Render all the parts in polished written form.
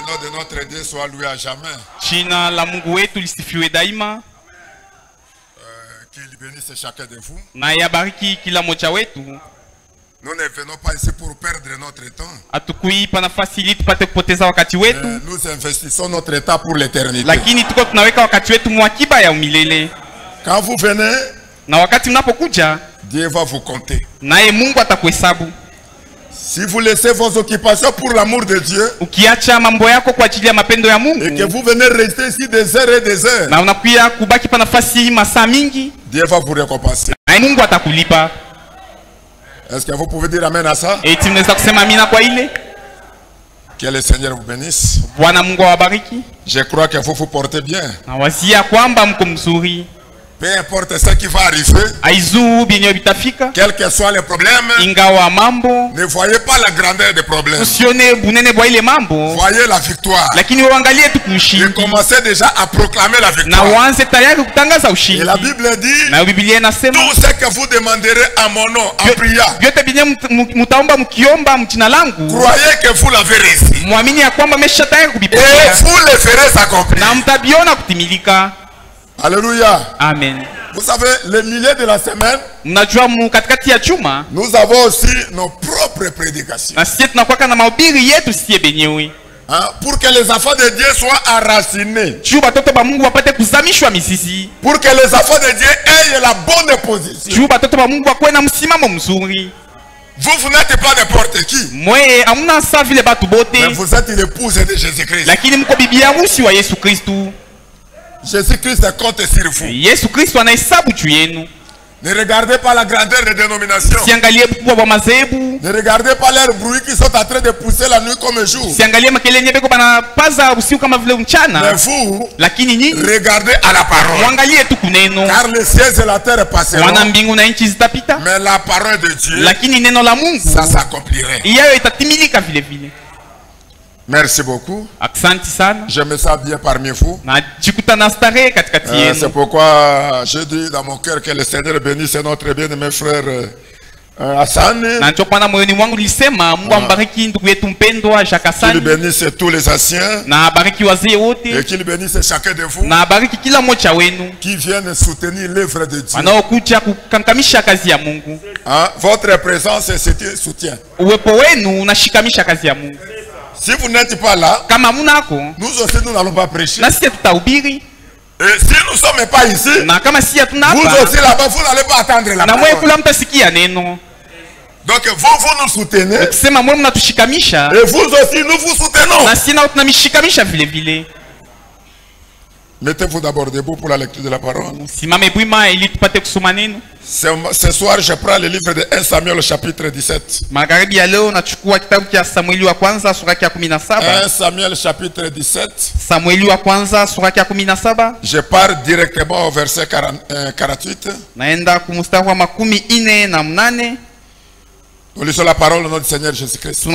nom de notre Dieu soit loué à jamais. Jina la Mungu wetu lisifiwe daima. Qu'il bénisse chacun de vous. Na yabariki kila moja wetu. Nous ne venons pas ici pour perdre notre temps. Hatukui pa nafasi ili tupate kupoteza wakati wetu. Nous investissons notre temps pour l'éternité. Lakini tuko tunaweka wakati wetu mwakiba ya umilele. Quand vous venez, na wakati mnapokuja, Dieu va vous compter. Naye Mungu atakuhesabu. Si vous laissez vos occupations pour l'amour de Dieu, ukiacha mambo yako kwa ajili ya mapendo ya Mungu, et que vous venez rester ici des heures et des heures, na unakuya kubaki pa nafasi masaa mingi, Dieu va vous récompenser. na Mungu atakulipa. Est-ce que vous pouvez dire amen à ça? Eti mnaweza kusema amina kwa ile? Que le Seigneur vous bénisse. Bwana Mungu awabariki. Je crois que vous vous portez bien. Na wazia kwamba mko mzuri. Peu importe ce qui va arriver, aizu binyo bitafika, quels que soient les problèmes, ingawa mambo, ne voyez pas la grandeur des problèmes. usione bunene bwa ile mambo, voyez la victoire. Lakini uangalie tu kushindi. Et commencez déjà à proclamer la victoire. Na uanze tayari kutangaza ushindi. Et la Bible dit, na Biblia inasema, tout ce que vous demanderez à mon nom en priant, vyote binyo mutaomba mkiomba mjina langu, croyez que vous l'avez reçu. Muamini ya kwamba mesha tayari kubipokea. Et vous le ferez accomplir. Na mtabiona kutimilika. Alléluia. Amen. Vous savez, le milieu de la semaine, mnajua katikati ya juma, nous avons aussi nos propres prédications. Na sisi tunakuwa na mahubiri yetu sisi benyewe. Pour que les enfants de Dieu soient enracinés. Juu batoto ba Mungu wapate kuzamishwa mizizi. Pour que les enfants de Dieu aient la bonne position. Juu batoto ba Mungu wakuwe na msimamo mzuri. Vous n'êtes pas n'importe qui. Mwe amuna sa vile batu bote. Mais vous êtes l'épouse de Jésus-Christ. Lakini mko bibi harusi wa Yesu Kristo. Jésus-Christ compte sur vous. Yesu Kristo anahesabu juu yenu. Ne regardez pas la grandeur des dénominations. Siangalie ukubwa wa madhehebu. Ne regardez pas leurs bruits qui sont en train de pousser la nuit comme jour. Siangalie makelele nyebeko banapaza usiku kama vile mchana. Mais vous, lakini nyinyi regardez à la parole. Mwangalie tu kuneno. Car les cieux et la terre passeront. Wana mbingu na nchi zitapita. Mais la parole de Dieu, lakini neno la Mungu, ça s'accomplirait. Iyayo itatimilika vile vile. Merci beaucoup. Asante sana. Je me sens bien parmi vous. C'est pourquoi je dis dans mon cœur que le Seigneur bénisse notre bien-aimé frère Hassan. Qu'il bénisse tous les anciens. Et qu'il bénisse chacun de vous qui viennent soutenir l'œuvre de Dieu. Votre présence est un soutien. Si vous n'êtes pas là, nous aussi nous n'allons pas prêcher. Et si nous ne sommes pas ici, vous aussi là-bas, vous n'allez pas attendre la parole. Donc vous nous soutenez. Et vous aussi nous vous soutenons. Mettez-vous d'abord debout pour la lecture de la parole. Ce soir, je prends le livre de 1 Samuel chapitre 17. 1 Samuel chapitre 17. Je pars directement au verset 48. Nous lisons la parole au nom du Seigneur Jésus-Christ.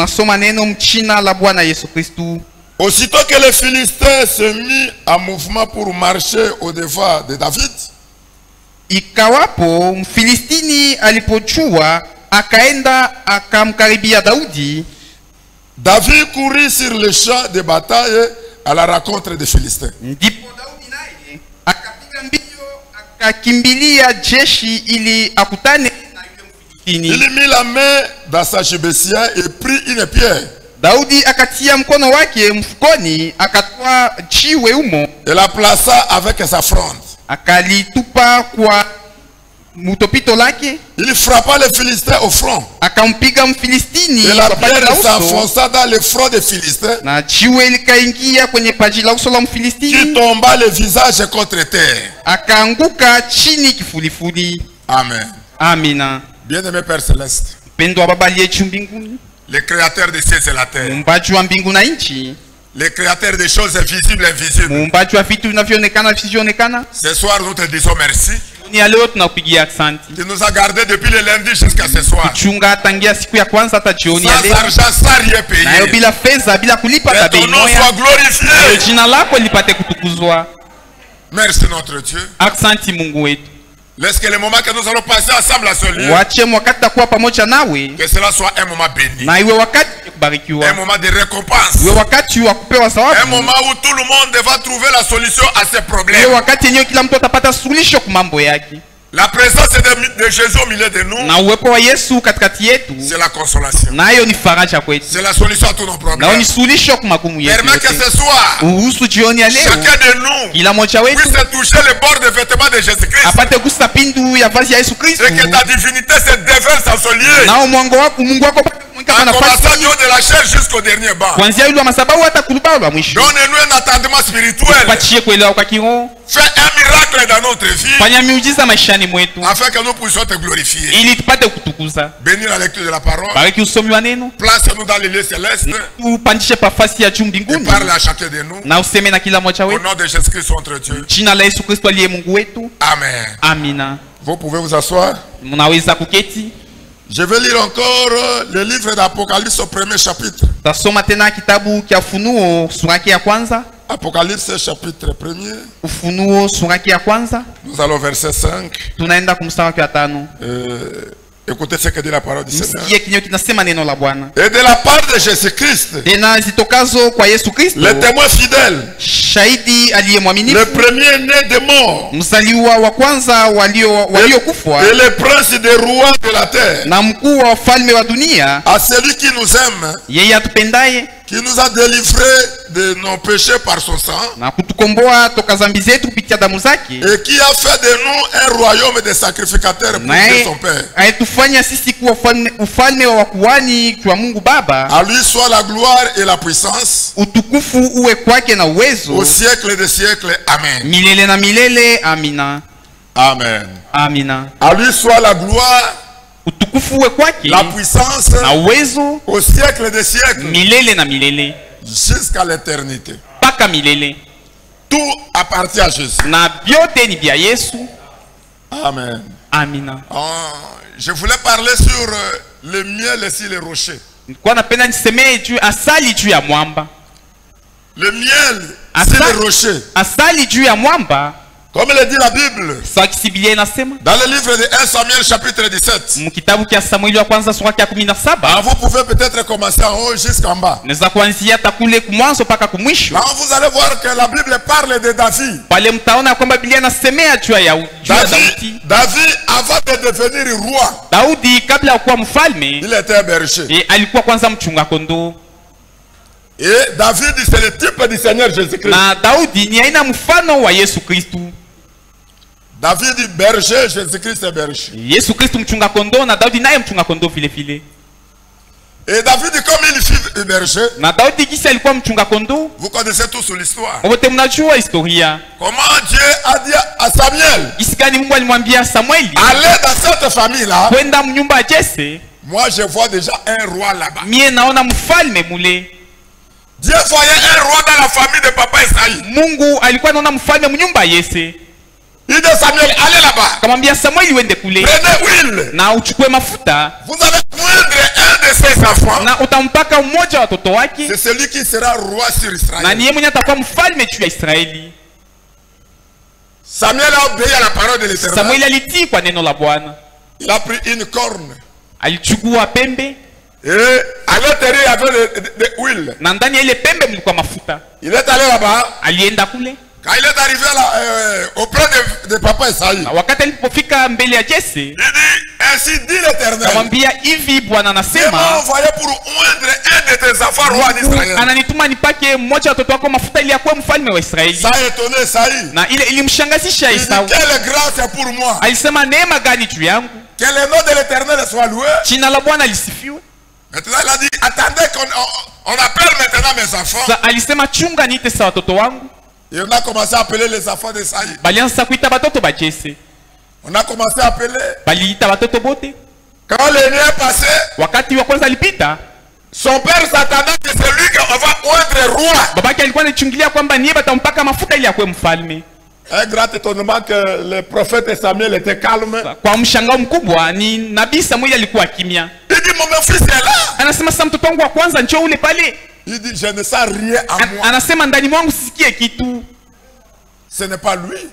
Aussitôt que les Philistins se mis en mouvement pour marcher au-devant de David, ikawapo Mfilistini alipojua akaenda akamkaribia Daudi, David courut sur le champ de bataille à la rencontre des Philistins. Ndipo Daudi naye akapiga mbio akakimbilia jeshi ili akutane na yule Mfilistini. Il mit la main dans sa chibessia et prit une pierre. Daudi akatia mkono wake mfukoni akatoa jiwe humo, et la plaça avec sa fronde. Akalitupa kwa mutopito lake. Il frappa les Philistins au front. Akampiga Mfilistini. Et la pierre s'enfonça dans le front des Philistins. Na jiwe likaingia kwenye paji la uso la Mfilistini. Qui tomba le visage contre terre. Akaanguka chini kifulifuli. Amen. Amina. Bien-aimé Père Céleste, mpendwa Baba aliye mbinguni, le créateur des cieux et la terre, muumbaji wa mbingu na nchi, le créateur des choses visibles et invisibles, muumbaji wa vitu vinavyoonekana visivyoonekana, ce soir nous te disons merci. Ni leo tunakupigia asante. Tu nous as gardés depuis le lundi jusqu'à ce soir. Kuchunga tangia siku ya kwanza hata jioni ya leo. Sans argent, sans rien payer. Na bila fedha, bila kulipa ta bei moya. Ton nom soit glorifié. Jina lako lipate kutukuzwa. Merci notre Dieu. Asante Mungu wetu. Laisse que le moment que nous allons passer ensemble à ce lieu, que cela soit un moment béni, un moment de récompense, un moment où tout le monde va trouver la solution à ses problèmes. La présence de Jésus au milieu de nous, c'est la consolation. C'est la solution à tous nos problèmes. Permets que ce soir, chacun de nous puisse toucher le bord des vêtements de Jésus-Christ. Et que ta divinité se déverse en ce lieu. En commençant du haut de la chair jusqu'au dernier banc. Donne-nous un attendement spirituel. Fais un miracle dans notre vie, afin que nous puissions te glorifier. Bénis la lecture de la parole. Place-nous dans les lieux célestes. Et parle à chacun de nous. Au nom de Jésus-Christ, notre Dieu. Amen. Vous pouvez vous asseoir. Je vais lire encore le livre d'Apocalypse au premier chapitre. Apocalypse chapitre 1er. Nous allons verset 5. Écoutez ce que dit la parole du Seigneur. Et de la part de Jésus-Christ, le témoin fidèle, le premier né des morts, et le prince des rois de la terre, à celui qui nous aime, qui nous a délivrés de nos péchés par son sang, et qui a fait de nous un royaume de sacrificateurs pour Dieu son Père. À lui soit la gloire et la puissance au siècle des siècles. Amen. Amen. À lui soit la gloire, la puissance au siècle des siècles, jusqu'à l'éternité. Tout appartient à Jésus. Amen. Je voulais parler sur le miel et sur les rochers. Le miel sur les rochers. Comme le dit la Bible, dans le livre de 1 Samuel chapitre 17, vous pouvez peut-être commencer en haut jusqu'en bas. Là, vous allez voir que la Bible parle de David. David, avant de devenir roi, il était un berger. Et David, c'est le type du Seigneur Jésus-Christ. David berger, Jésus-Christ est berger. Et David, comme il fut berger, vous connaissez tous l'histoire. Comment Dieu a dit à Samuel, allez dans cette famille-là. Moi, je vois déjà un roi là-bas. Dieu voyait un roi dans la famille de papa Isaïe. Il dit à Samuel, allez là-bas. Prenez huile. Vous allez moindre un de ses enfants. C'est celui qui sera roi sur Israël. Samuel a obéi à la parole de l'Éternel. Il a pris une corne. Et à l'intérieur, il y avait de l'huile. Il est allé là-bas. Quand il est arrivé auprès de papa Isaïe, il dit, ainsi dit l'Éternel, il m'a envoyé pour oindre un de tes enfants roi d'Israël. Ça a étonné Isaïe. Il dit, quelle grâce est pour moi. Que le nom de l'Éternel soit loué. Maintenant il a dit, attendez qu'on appelle maintenant mes enfants. Et on a commencé à appeler les enfants de Saïd. On a commencé à appeler. Quand l'aîné est passé, son père s'attendait que c'est lui qu'on va oindre roi. Un grand étonnement que le prophète Samuel était calme. Il dit, mon fils est là. Il dit, je ne sens rien à moi. Ce n'est pas lui.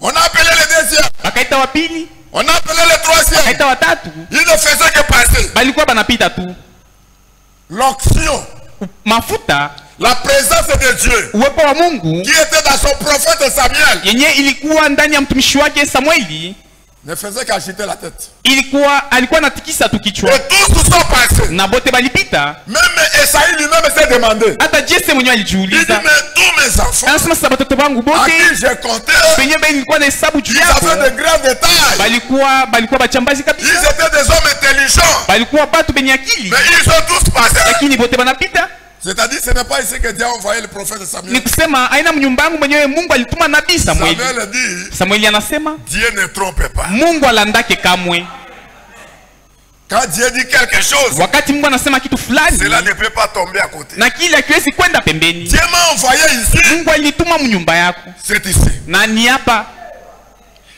On a appelé le deuxième. Bakaita wa pili. On a appelé le troisième. Bakaita wa tatu. Il ne faisait que passer. Balikuwa banapita tu. L'onction. Mafuta. La présence de Dieu. Uwepo wa Mungu. Qui était dans son prophète Samuel. Yenye ilikuwa ndani ya mtumishi wake Samueli. Ne faisait qu'agiter la tête. Alikuwa anatikisa tu kichwa. Et tous sont passés. Na bote balipita. Même Esaïe lui-même s'est demandé. Hata Jesse mwenyewe alijiuliza. Il dit mais tous mes enfants. Anasema sasa watoto wangu bote. À qui j'ai compté. Penye nilikuwa na hesabu juu yako. Ils avaient de grands détails. Balikuwa bachambazi kabisa. Ils étaient des hommes intelligents. Balikuwa batu benye akili. Mais ils sont tous passés. Lakini bote banapita. C'est-à-dire ce n'est pas ici que Dieu a envoyé le prophète Samuel. Ni kusema aina mnyumbangu mwenyewe Mungu alituma nabii Samueli. Samuel dit. Samueli anasema Dieu ne trompe pas. Mungu alandake kamwe. Quand Dieu dit quelque chose, wakati Mungu anasema kitu fulani, cela ne peut pas tomber à côté. Na kile hakiwezi kwenda pembeni. Dieu m'a envoyé ici. Mungu alituma mnyumba yako. C'est ici. Na ni hapa.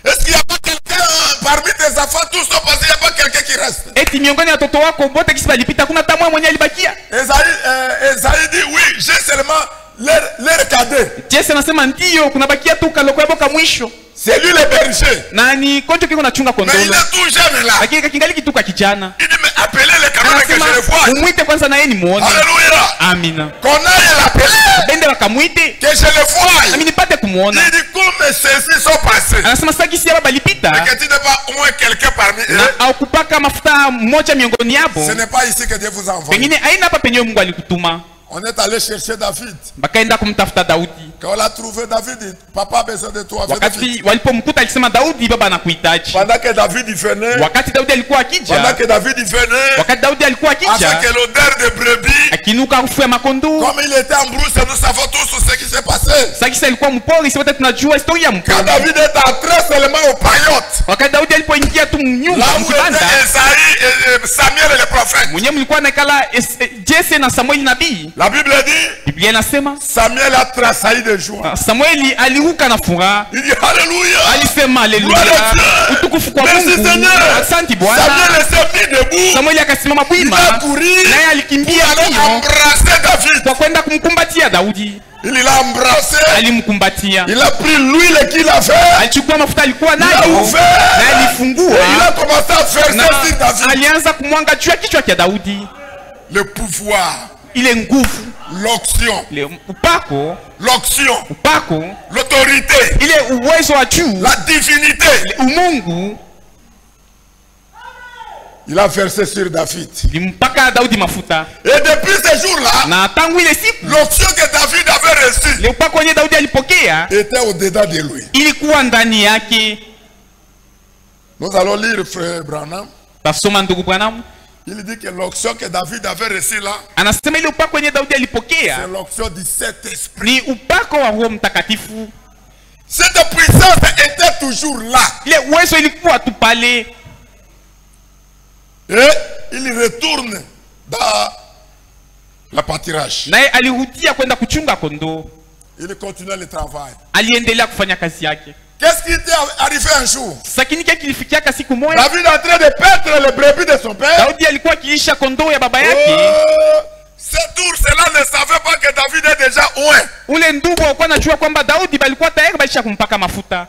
Est-ce qu'il n'y a pas quelqu'un parmi tes enfants tous sont passés, il n'y a pas quelqu'un qui reste? Eti miongoni ya watoto wako wote kisi balipita kuna hata mmoja alibakia? Esaïe dit oui, j'ai seulement leur cadet. Jesse anasema ndio kuna bakia tu kaloko yabo ka mwisho. C'est lui le berger. Na ni konjo kiko nachunga kondoo. Mais il est tout jeune là. Lakini kingali kitu ka kijana. Il dit mais appelez-le quand même que je le vois. Umuite kwanza na yeye ni muone. Alléluia. Amina. Qu'on aille l'appeler. Bende wakamuite. Que je le vois. Nami nipate kumuona. Il dit comme ceux-ci sont passés. Anasema sasa kisi hapa balipita. Mais que tu n'as pas au moins quelqu'un parmi eux. Na au kupaka mafuta mmoja miongoni yabo. Ce n'est pas ici que Dieu vous a envoyé. Pengine aina hapa penye Mungu alikutuma. On est allé chercher David. Bakaenda kumtafuta Daudi. Quand on l'a trouvé David, papa a besoin de toi. Wakati walipomkuta alisema Daudi, baba anakuhitaji. Pendant que David venait. Wakati Daudi alikuwa akija. Pendant que David venait. Wakati Daudi alikuwa akija. Avec l'odeur de brebis. Akinuka harufu ya makondoo. Comme il était en brousse, nous savons tous ce qui s'est passé. Sasa alikuwa mpori, sisi wote tunajua historia mpori. Quand David est entré seulement au paillote. Wakati Daudi alipoingia tu nyumba mkibanda. Esaïe et Samuel et le prophète. Mwenyewe mlikuwa nakala Jesse na Samuel nabii. La Bible dit. Biblia inasema Samuel a tressailli de joie. Samueli aliruka na furaha. Il dit alléluia. Alisema haleluya. Utukufu kwa Mungu. Asante Bwana. Samuel s'est mis debout. Samueli akasimama bwima. Naye alikimbia kwa kwenda kumkumbatia Daudi. Il l'a embrassé. Alimkumbatia. Il a pris l'huile qu'il avait. Alichukua mafuta alikuwa nayo. Il a ouvert. Na alifungua. Il a commencé à faire ça sur David. Alianza kumwanga juu ya kichwa cha Daudi. Le pouvoir. Ile nguvu. L'onction. Upako. L'onction. Upako. L'autorité. Ile uwezo wa juu. La divinité. Umungu. Il a versé sur David. Limpaka Daudi mafuta. Et depuis ce jour-là, na tangu ile siku l'onction que David avait reçue, le upako wenye Daudi alipokea, était au-dedans de lui. Ilikuwa ndani yake. Nous allons lire frère Branham. Tasoma ndugu Branham. Il dit que l'onction que David avait reçue là, anasema ile upako wenye Daudi alipokea, c'est l'onction du Saint-Esprit. Ni upako wa Roho Mtakatifu. Cette puissance était toujours là. Ile uwezo ilikuwa tu pale. Et il retourne dans la pâturage. Naye alirudia kwenda kuchunga kondoo. Il continue le travail. Aliendelea kufanya kazi yake. Qu'est-ce qui était arrivé un jour? Sakini kile kilifikia siku moja. David est en train de perdre les brebis de son père. Daudi alikuwa akilisha kondoo ya baba yake. Cet ours-là ne savait pas que David est déjà loin. Ule ndugu alikuwa anajua kwamba Daudi balikuwa tayari balisha kumpaka mafuta.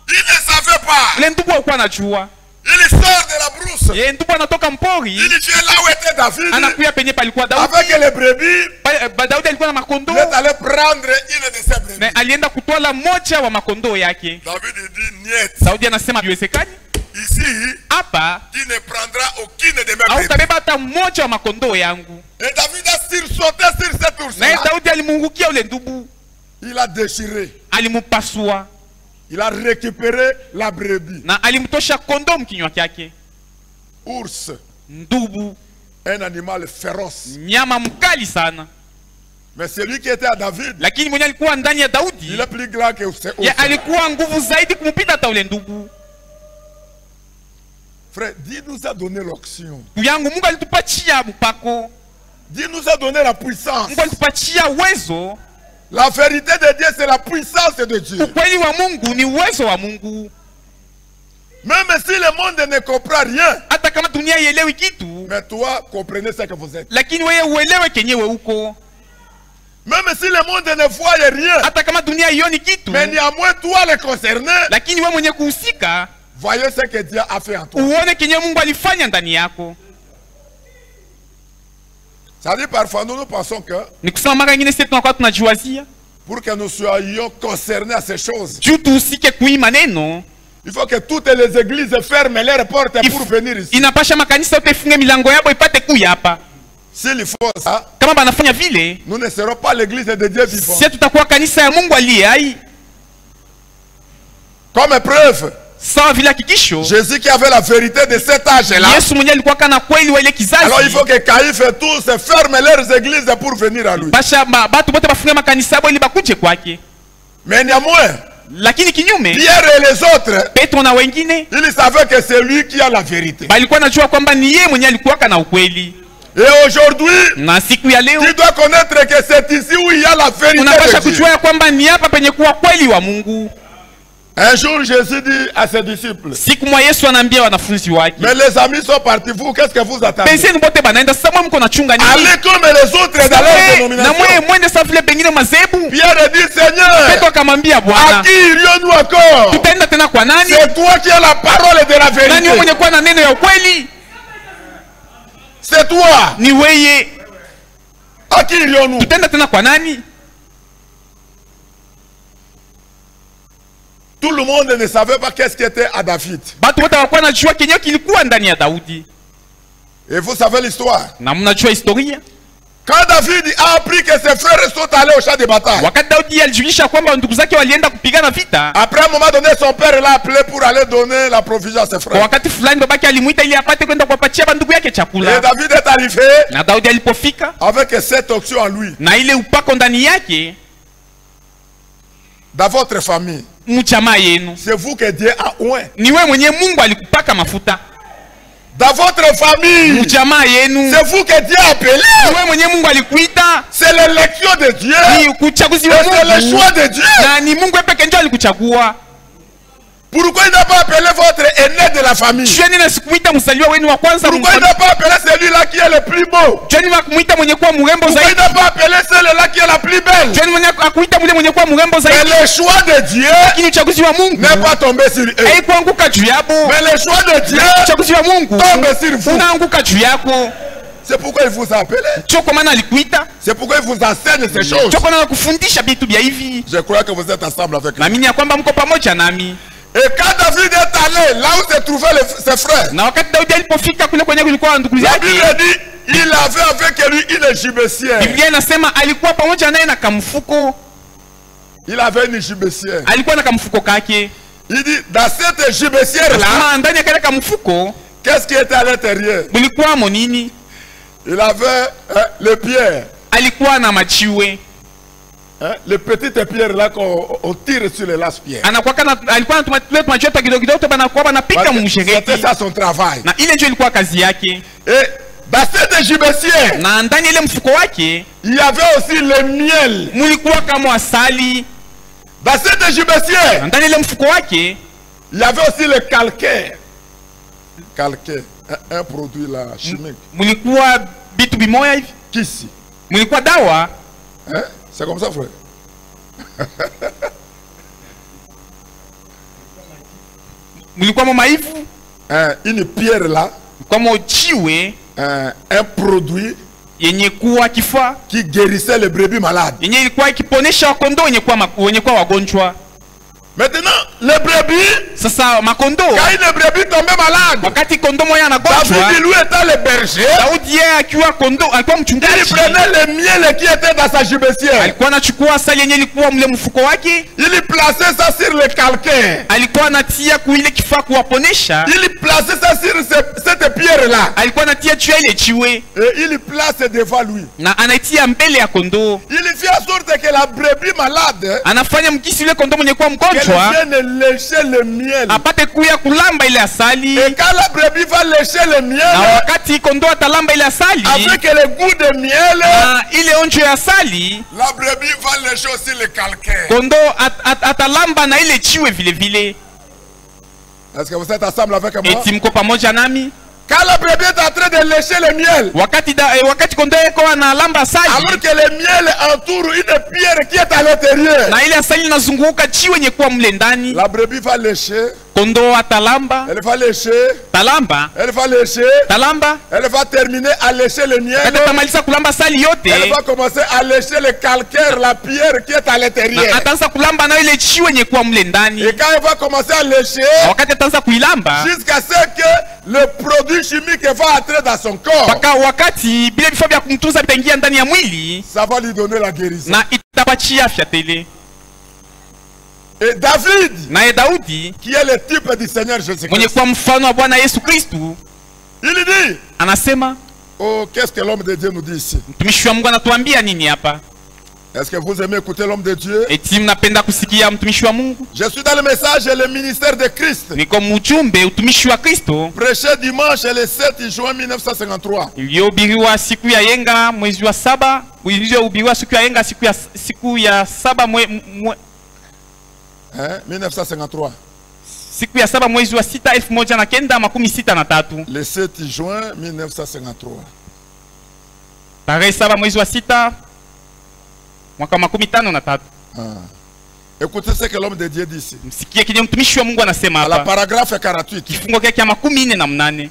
Il ne savait pas. Ule ndugu alikuwa anajua. Il sort de la brousse. Yeye ndugu anatoka mpori. Il vient là où était David. Anakuya penye palikuwa Daudi. Avec les brebis. Daudi alikuwa na makondoo. Il est allé prendre une de ses brebis. Na alienda kutwala moja wa makondoo yake. David dit niet. Daudi anasema haiwezekani. Ici, hapa tu ne prendras aucune de mes brebis. Hautabeba hata moja wa makondoo yangu. Et David a sursauté sur cet ours. Na Daudi alimungukia ule ndugu. Il a déchiré. Alimupasua. Il a récupéré la brebis. Na alimtosha kondoo mkinywa kyake. Ours. Ndubu. Un animal féroce. Nyama mkali sana. Mais celui qui était à David. Lakini mwenye alikuwa ndani ya Daudi. Il est plus grand que ours. Ya alikuwa nguvu zaidi kumpita hata ule ndugu. Frère, Dieu nous a donné l'onction. Yangu Mungu alitupatia mpako. Dieu nous a donné la puissance. Mungu alitupatia uwezo. La vérité de Dieu, c'est la puissance de Dieu. Ukweli wa Mungu ni uwezo wa Mungu. Même si le monde ne comprend rien. Hata kama dunia ielewi kitu. Mais toi, comprenez ce que vous êtes. Lakini wewe uelewe kenyewe uko. Même si le monde ne voit rien, mais néanmoins toi les concerné, voyez ce que Dieu a fait en toi. Ça dit parfois nous pensons que pour que nous soyons concernés à ces choses, il faut que toutes les églises ferment leurs portes pour venir ici. S'il faut ça, nous ne serons pas l'église de Dieu vivant. Comme preuve, Jésus qui avait la vérité de cet âge-là. Alors il faut que Caïphe et tous ferment leurs églises pour venir à lui. Mais néanmoins, Pierre et les autres, ils savaient que c'est lui qui a la vérité. Et aujourd'hui, tu dois connaître que c'est ici où il y a la vérité de Dieu. Un jour, Jésus dit à ses disciples, mais les amis sont partis, vous, qu'est-ce que vous attendez? Allez comme les autres dans leur dénomination. Pierre dit, Seigneur, à qui irions-nous encore? C'est toi qui as la parole de la vérité. C'est toi. À qui irions-nous? Tout le monde ne savait pas qu'est-ce qui était à David. Et vous savez l'histoire. Quand David a appris que ses frères sont allés au champ de bataille, après un moment donné, son père l'a appelé pour aller donner la provision à ses frères. Et David est arrivé avec cette option en lui. Dans votre famille, c'est vous que Dieu a oint. Dans votre famille, c'est vous que Dieu a appelé. C'est l'élection de Dieu. C'est le choix de Dieu. Pourquoi il n'a pas appelé votre aîné de la famille? Pourquoi il n'a pas appelé celui-là qui est le plus beau? Pourquoi il n'a pas appelé celle-là qui est la plus belle? Mais le choix de Dieu n'est pas tombé sur eux. Mais le choix de Dieu tombe sur vous. C'est pourquoi il vous a appelé. C'est pourquoi il vous enseigne ces choses. Je crois que vous êtes ensemble avec lui. Et quand David est allé là où se trouvaient ses frères, la Bible dit il avait avec lui une gibecière. Il avait une gibecière. Il dit dans cette gibecière là, qu'est-ce qui était à l'intérieur? Il avait les pierres. Les petites pierres là qu'on tire sur les lance-pierres. C'était ça son travail. Et dans cette gibecière, il y avait aussi le miel. Dans cette gibecière, il y avait aussi le calcaire. Calcaire, un produit là chimique. Kisi. C'est comme ça, frère. Une pierre là, un produit qui guérissait les brebis malades. Maintenant, les brebis, quand une brebis tombait malade, David lui était le berger. Il prenait le miel qui était dans sa gibecière. Il plaçait ça sur le calcaire. Il plaçait ça sur cette pierre là. Et il place devant lui. Il fait en sorte que la brebis malade vienne lécher le miel. Et quand la brebis va lécher le miel, avec le goût de miel, la brebis va lécher aussi le calcaire. Est-ce que vous êtes ensemble avec moi? Quand la brebis est en train de lécher le miel, alors que le miel entoure une pierre qui est à l'intérieur, la brebis va lécher. Kondo atalamba, elle va lécher, talamba, elle va lécher, talamba, elle va terminer à lécher le miel, elle va commencer à lécher le calcaire, la pierre qui est à l'intérieur. Et quand elle va commencer à lécher, jusqu'à ce que le produit chimique va entrer dans son corps, ça va lui donner la guérison. Et David, qui est le type du Seigneur Jésus-Christ, il dit, oh, qu'est-ce que l'homme de Dieu nous dit ici? Est-ce que vous aimez écouter l'homme de Dieu? Je suis dans le message et le ministère de Christ. Prêché dimanche le 7 juin 1953. 1953. Le 7 juin 1953. Écoutez ce que l'homme de Dieu dit ici. La paragraphe 48.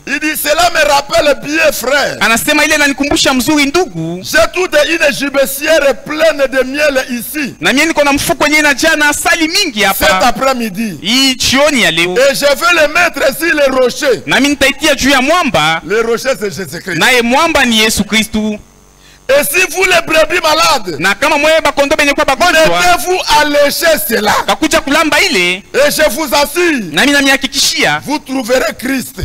Il dit, cela me rappelle bien, frère. J'ai toute une gibecière pleine de miel ici. Cet après-midi. Et je vais le mettre ici, le rocher. Le rocher, c'est Jésus-Christ. Et si vous les brebis malades, mettez-vous à lécher cela. Et je vous assure, vous trouverez Christ.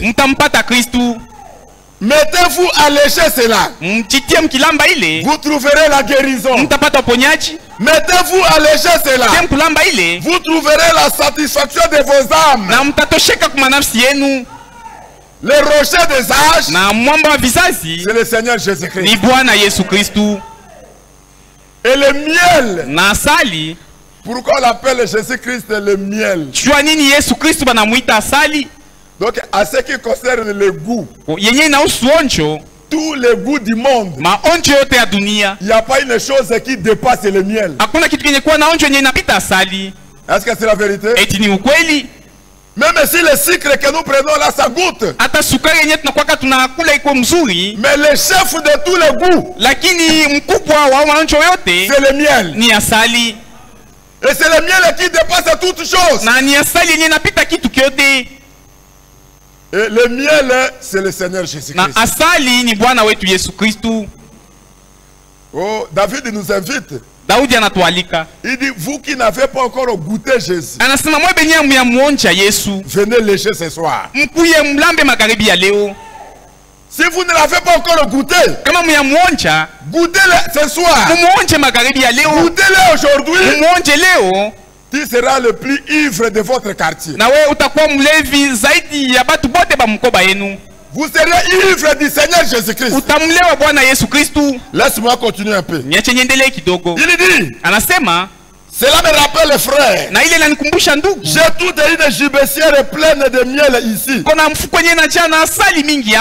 Mettez-vous à lécher cela. Vous trouverez la guérison. Mettez-vous à lécher cela. Vous trouverez la satisfaction de vos âmes. Le rocher des âges, c'est le Seigneur Jésus-Christ. Et le miel, pourquoi on l'appelle Jésus-Christ le miel? Donc, à ce qui concerne le goût, tous les goûts du monde, il n'y a pas une chose qui dépasse le miel. Est-ce que c'est la vérité? Même si le sucre que nous prenons là, ça goûte. Mais le chef de tous les goûts, c'est le miel. Et c'est le miel qui dépasse toutes choses. Et le miel, c'est le Seigneur Jésus-Christ. Oh, David nous invite. Il dit, vous qui n'avez pas encore goûté Jésus, venez lécher ce soir. Si vous ne l'avez pas encore goûté, goûtez-le ce soir. Goûtez-le aujourd'hui. Tu seras le plus ivre de votre quartier. Vous serez ivre du Seigneur Jésus-Christ. Laisse-moi continuer un peu. Il dit, cela me rappelle les frères. J'ai toute une gibecière pleine de miel ici.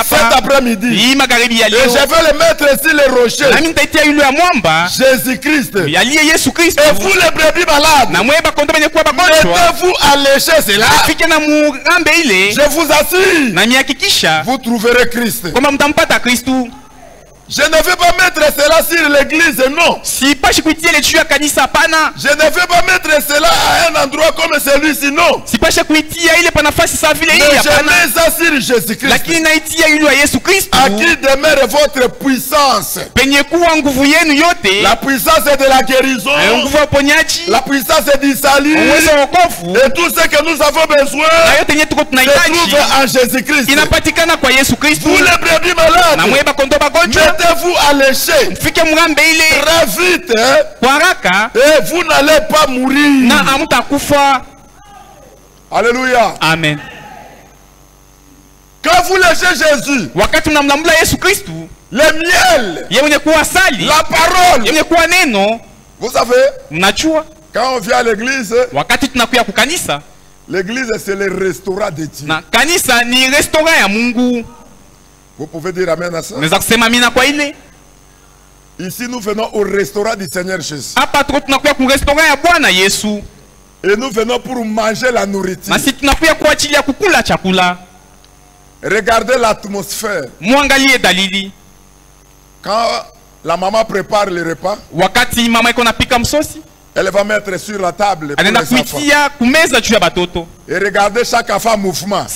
Cet après-midi. Et je vais le mettre ici le rocher. Jésus-Christ. Et vous les brebis malades, mettez-vous à lécher cela. Je vous assure, vous trouverez Christ. Je ne vais pas mettre cela sur l'église, non. Je ne vais pas mettre cela à un endroit comme celui-ci, non. Mais je mets ça sur Jésus-Christ. À qui demeure votre puissance. La puissance de la guérison. La puissance du salut. Et tout ce que nous avons besoin se trouve en Jésus-Christ. Vous les brebis malades, mettez-vous à lécher très vite, hein? Et vous n'allez pas mourir. Alléluia. Amen. Quand vous léchez Jésus, le miel, la parole, vous savez, quand on vient à l'église, l'église c'est le restaurant de Dieu. Vous pouvez dire amen à ça? Ici, nous venons au restaurant du Seigneur Jésus. Et nous venons pour manger la nourriture. Regardez l'atmosphère. Quand la maman prépare le repas, elle va mettre sur la table pour les enfants. Et regardez chaque enfant en mouvement.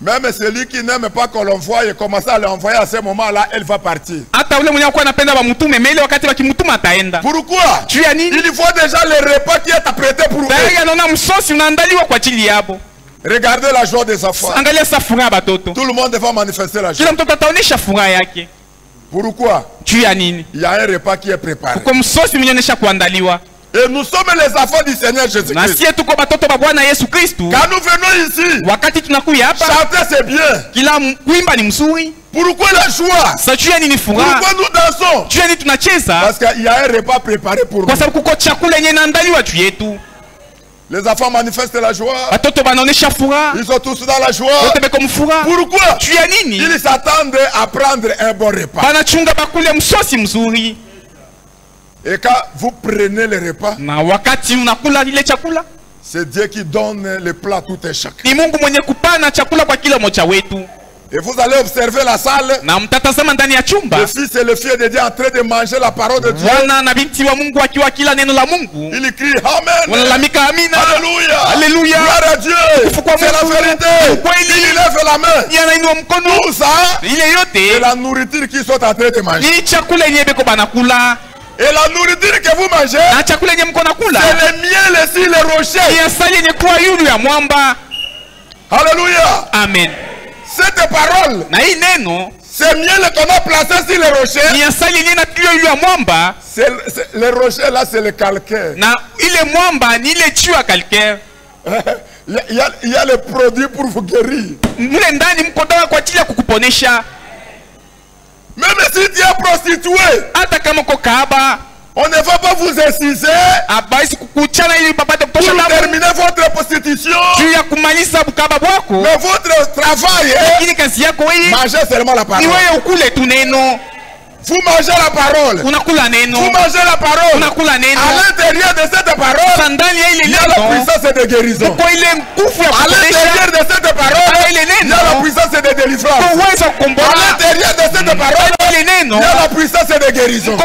Même celui qui n'aime pas qu'on l'envoie et commence à l'envoyer à ce moment-là, elle va partir. Pourquoi? Il faut déjà le repas qui est apprêté pour eux. Regardez la joie des enfants. Tout le monde va manifester la joie. Pourquoi? Il y a un repas qui est préparé. Et nous sommes les enfants du Seigneur Jésus-Christ. Quand nous venons ici, chanter c'est bien. Pourquoi la joie? Pourquoi nous dansons? Parce qu'il y a un repas préparé pour nous. Les enfants manifestent la joie. Ils sont tous dans la joie. Pourquoi? Ils s'attendent à prendre un bon repas. Et quand vous prenez le repas, c'est Dieu qui donne le plat tout et chacun. Et vous allez observer la salle. Le fils et le fils de Dieu en train de manger la parole de Dieu. Il crie Amen. Alléluia. Alléluia. Gloire à Dieu. C'est la vérité. Il lève la main. Tout ça, c'est la nourriture qu'ils sont en train de manger. Et la nourriture que vous mangez, c'est le miel et le rocher. Alléluia. Amen. Cette parole, ce miel qu'on a placé sur le rocher, le rocher là, c'est le calcaire. Il y a le produit pour vous guérir. Même si tu es prostitué, on ne va pas vous exciser pour terminer votre prostitution. Mais votre travail est manger seulement la parole. Vous mangez la parole. Vous mangez la parole. À l'intérieur de cette parole, il y a la puissance de guérison. À l'intérieur de cette parole, il y a la puissance de délivrance. À l'intérieur de cette parole, il y a la puissance de guérison.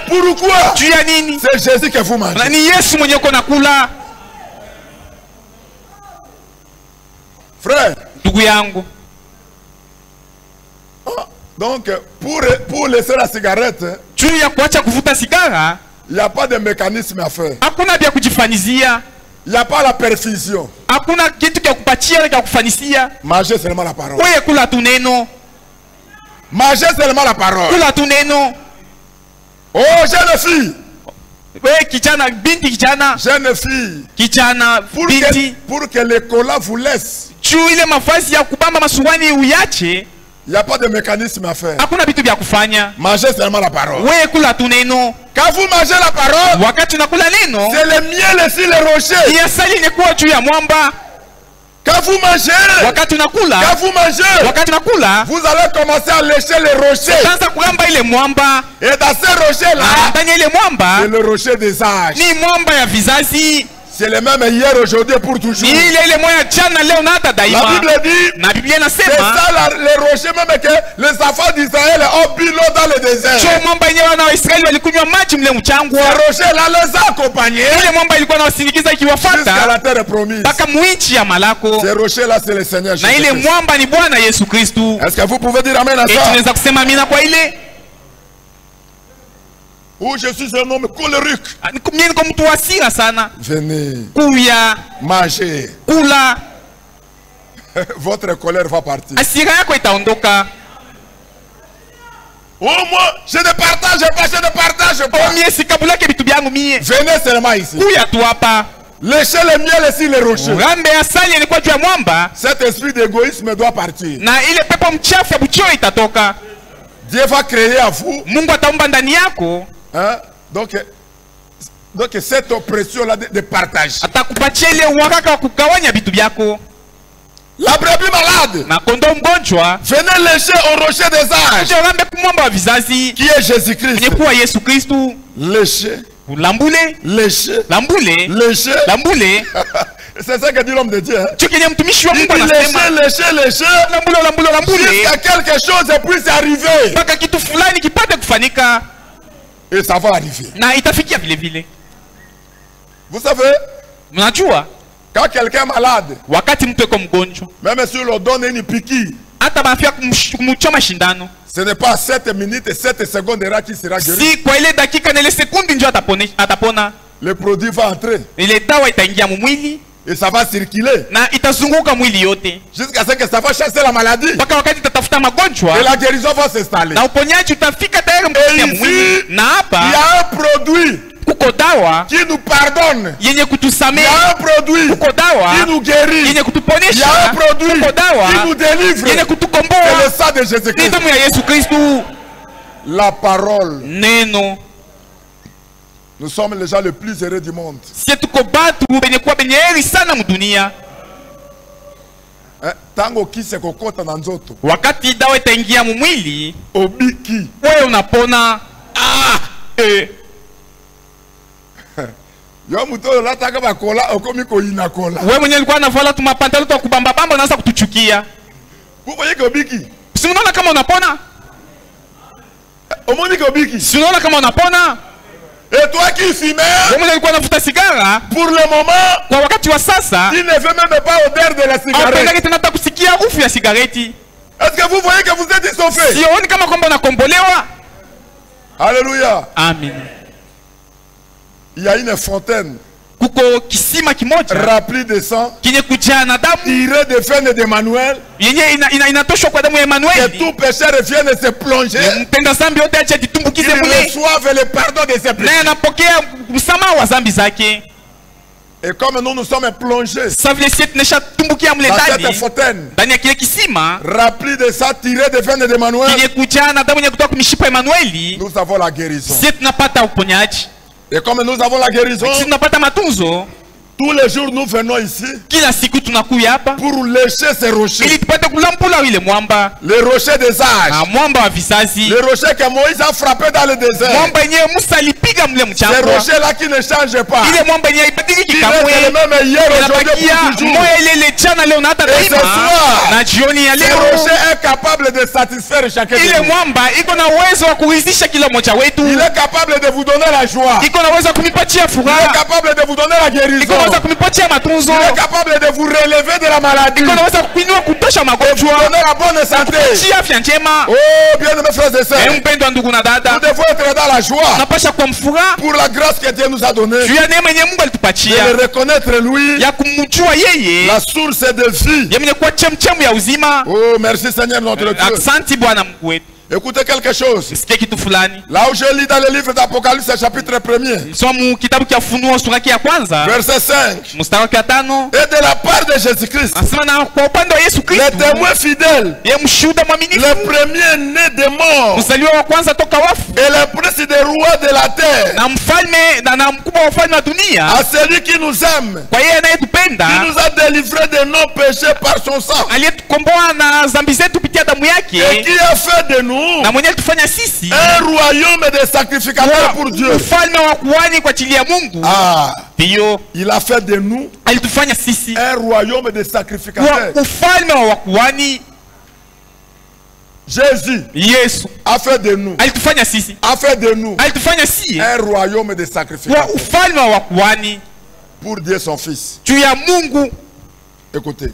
Pourquoi? C'est Jésus que vous mangez. Frère. Donc, pour laisser la cigarette, il n'y a pas de mécanisme à faire. Il n'y a pas la perfusion. Mangez seulement la parole. Mangez seulement la parole. Oh, jeune fille. Jeune fille. Pour que le cola vous laisse. Il n'y a pas de mécanisme à faire. Mangez seulement la parole. Quand vous mangez la parole, c'est le miel et le rocher. Quand vous mangez, vous allez commencer à lécher les rochers. Et dans ces rochers-là, c'est le rocher des âges. C'est le même hier, aujourd'hui, pour toujours. La Bible dit, c'est ça les rochers même que les enfants d'Israël ont bu l'eau dans le désert. Ces rochers-là les a accompagnés jusqu'à la terre promise. Ces rochers-là, c'est le Seigneur Jésus. Est-ce que vous pouvez dire amen à ça? Ou je suis un homme colérique. Venez. Mangez. Votre colère va partir. Oh, moi, je ne partage pas, je ne partage pas. Venez seulement ici. Léchez le miel ici, les rochers. Cet esprit d'égoïsme doit partir. Dieu va créer à vous. Hein? Donc cette oppression là de partage. La brebis malade. Venez lécher au rocher des âges. Qui est Jésus-Christ. Lécher. Lécher. Lécher. C'est ça que dit l'homme de Dieu. Hein? Il dit lécher. Jusqu'à quelque chose puisse arriver. Et ça va arriver. Vous savez, quand quelqu'un est malade, même si on leur donne une piqûre, ce n'est pas 7 minutes et 7 secondes qui sera guéri. Le produit va entrer. Et ça va circuler. Jusqu'à ce que ça va chasser la maladie. Et la guérison va s'installer. Et ici, il y a un produit qui nous pardonne. Il y a un produit qui nous guérit. Il y a un produit qui nous délivre. C'est le sang de Jésus-Christ. La parole. Nous sommes les gens les plus heureux du monde. Tango ki se kokota na nzoto. Wakati dawa itaingia mu mwili, obiki. Wewe unapona. Yo muto lataka bakola okomi ko inakola. Wewe mwenyewe ulikuwa unavala tu mapantalo tu kubamba bamba unaanza kutuchukia. Wewe ko obiki. Si unaona kama unapona? Omoni ko obiki. Si unaona kama unapona? Et toi qui fumais, pour le moment, tu ne veux même pas odeur de la cigarette. Est-ce que vous voyez que vous êtes essoufflé? Alléluia. Amen. Il y a une fontaine remplie de sang tiré de veines d'Emmanuel. Que tout pécheur vienne se plonger. Qu'il reçoive le pardon de ses péchés. Et comme nous sommes plongés dans cette fontaine remplie de sang tiré de veines d'Emmanuel, nous avons la guérison. Et comme nous avons la guérison, tous les jours nous venons ici pour lécher ces rochers. Les rochers des âges. Les rochers que Moïse a frappés dans le désert. Ces rochers là qui ne changent pas. Qui restent les mêmes hier, aujourd'hui, pour toujours. Et ce soir, ces rochers est capable de satisfaire chacun de nous. Il est capable de vous donner la joie. Il est capable de vous donner la guérison. Il est capable de vous relever de la maladie. De vous donner la bonne santé. Oh, bien-aimés frères et sœurs, nous devons être dans la joie pour la grâce que Dieu nous a donnée. De reconnaître lui, la source de vie. Oh, merci Seigneur notre Dieu. Écoutez quelque chose. Là où je lis dans le livre d'Apocalypse chapitre 1er, verset 5, et de la part de Jésus-Christ, le témoin fidèle, le premier né des morts, et le prince des rois de la terre, à celui qui nous aime, qui nous a délivrés de nos péchés par son sang, et qui a fait de nous un royaume de sacrificateurs pour Dieu. Ah, il a fait de nous un royaume de sacrificateurs. Jésus a fait de nous un royaume de sacrificateurs pour Dieu son Fils. Écoutez.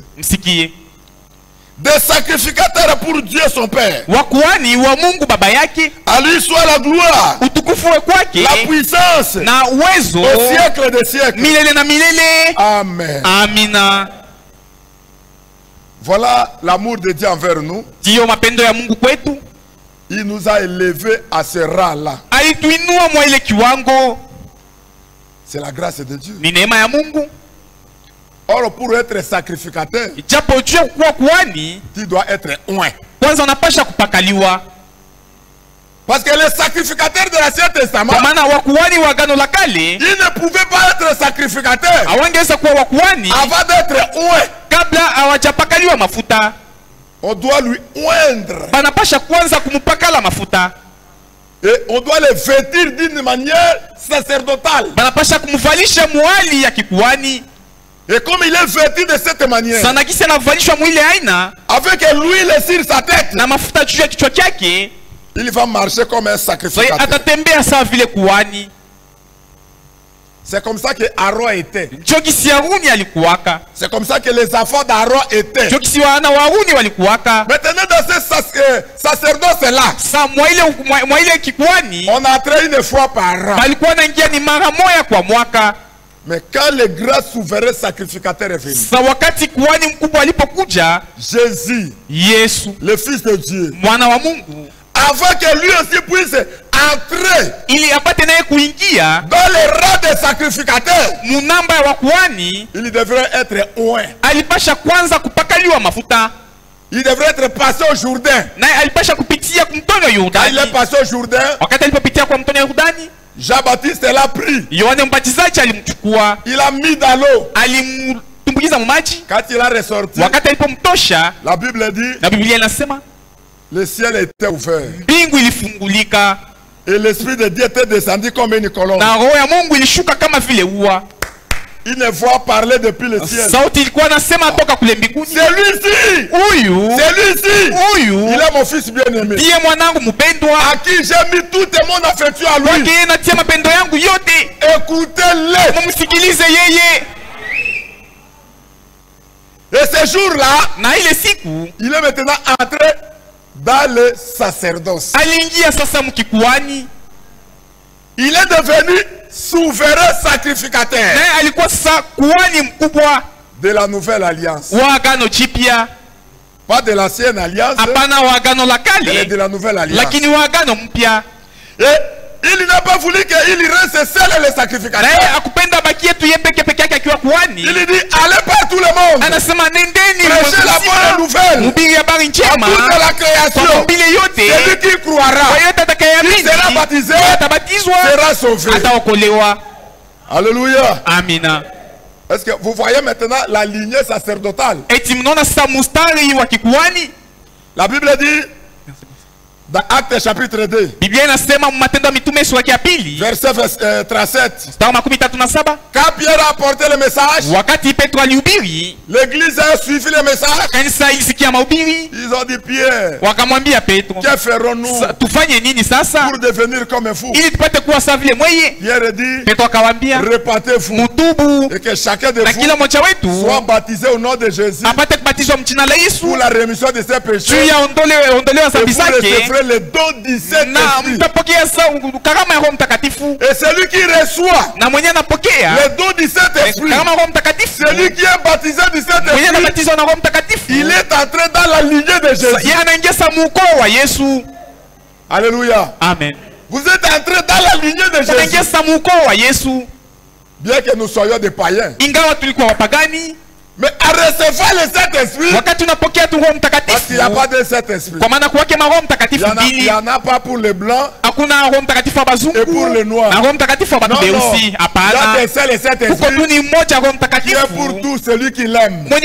Des sacrificateurs pour Dieu son Père. À lui soit la gloire, la puissance au siècle des siècles. Amen. Amina. Voilà l'amour de Dieu envers nous. Il nous a élevés à ce rang-là. C'est la grâce de Dieu. Or, pour être sacrificateur, tu dois être oint. Parce que les sacrificateurs de l'Ancien Testament, ils ne pouvaient pas être sacrificateurs avant d'être oués. On doit lui oindre. Et on doit les vêtir d'une manière sacerdotale. Et comme il est vêtu de cette manière, avec l'huile sur sa tête, il va marcher comme un sacrificateur. C'est comme ça que Aaron était. C'est comme ça que les enfants d'Aaron étaient. Maintenant dans ce sacerdoce-là, on entrait une fois par an. Mais quand le grand souverain sacrificateur est venu, Jésus, le Fils de Dieu, avant que lui aussi puisse entrer dans les rangs des sacrificateurs, il devrait être oint. Il devrait être passé au Jourdain. Quand il est passé au Jourdain, Jean-Baptiste l'a pris. Il a mis dans l'eau. Quand il a ressorti, la Bible dit, le ciel était ouvert. Et l'Esprit de Dieu était descendu comme une colombe. Il ne voit parler depuis le ciel. Celui-ci, il est mon fils bien-aimé, à qui j'ai mis toute mon affection à lui. Écoutez-le. Et ce jour-là, il est maintenant entré dans le sacerdoce. Il est devenu souverain sacrificateur de la nouvelle alliance. Pas de l'ancienne alliance, mais de la nouvelle alliance. Et il n'a pas voulu qu'il reste seul les sacrificateurs. Il dit, allez par tout le monde, prêchez la bonne nouvelle à toute la création. Celui qui croira, qui sera baptisé, sera sauvé. Alléluia. Amina. Est-ce que vous voyez maintenant la lignée sacerdotale? La Bible dit dans Actes chapitre 2, verset 37, quand Pierre a apporté le message, l'église a suivi le message. Ils ont dit, Pierre, que ferons-nous pour devenir comme un fou? Pierre a dit, répentez-vous et que chacun de vous soit baptisé au nom de Jésus pour la rémission de ses péchés et pour recevoir le don du Saint-Esprit. Et celui qui reçoit le don du Saint-Esprit, celui qui est baptisé du Saint-Esprit, il est entré dans la lignée de Jésus. Alléluia. Amen. Vous êtes entré dans la lignée de Jésus. Bien que nous soyons des païens, mais à recevoir le Saint-Esprit, parce qu'il n'y a pas de Saint-Esprit. Il n'y en a pas pour les blancs et pour les noirs. Non, non. Il y a des seuls et Saint-Esprit qui est pour tout celui qui l'aime. Et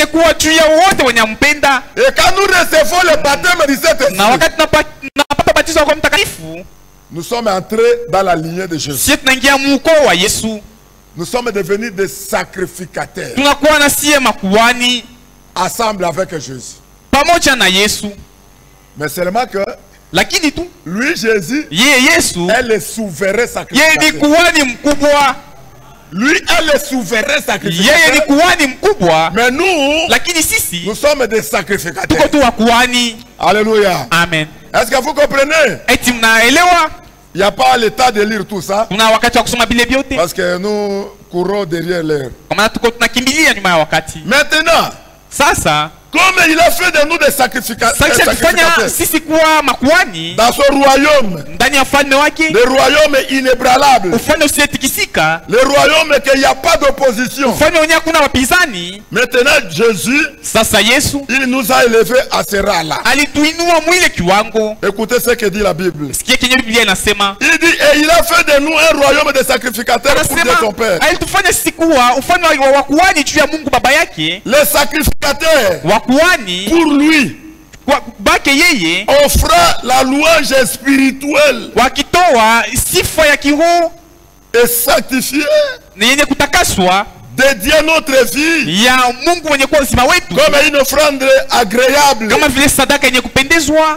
quand nous recevons le baptême du Saint-Esprit, nous sommes entrés dans la lignée de Jésus. Nous sommes devenus des sacrificateurs ensemble avec Jésus. Mais seulement que lui, Jésus, est le souverain sacrificateur. Lui est le souverain sacrificateur. Mais nous sommes des sacrificateurs. Alléluia. Amen. Est-ce que vous comprenez? Il n'y a pas le temps de lire tout ça. Parce que nous courons derrière l'heure. Maintenant, Comme il a fait de nous des sacrificateurs dans son royaume, le royaume inébranlable, le royaume qu'il n'y a pas d'opposition. Maintenant Jésus, il nous a élevés à ce rang-là. Écoutez ce que dit la Bible. Il dit, et il a fait de nous un royaume de sacrificateurs pour Dieu son Père. Les sacrificateurs pour lui offrant la louange spirituelle et sanctifiée, dédier notre vie comme une offrande agréable,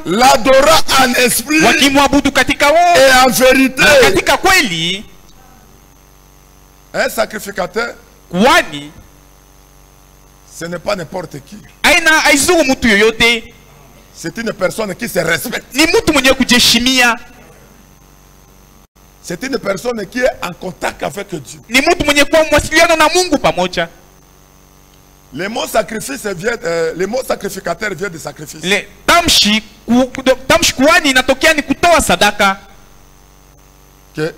l'adorant en esprit et en vérité. Un sacrificateur, ce n'est pas n'importe qui. C'est une personne qui se respecte. C'est une personne qui est en contact avec Dieu. Le mot sacrifice vient, le mot sacrificateur vient de sacrifice. Que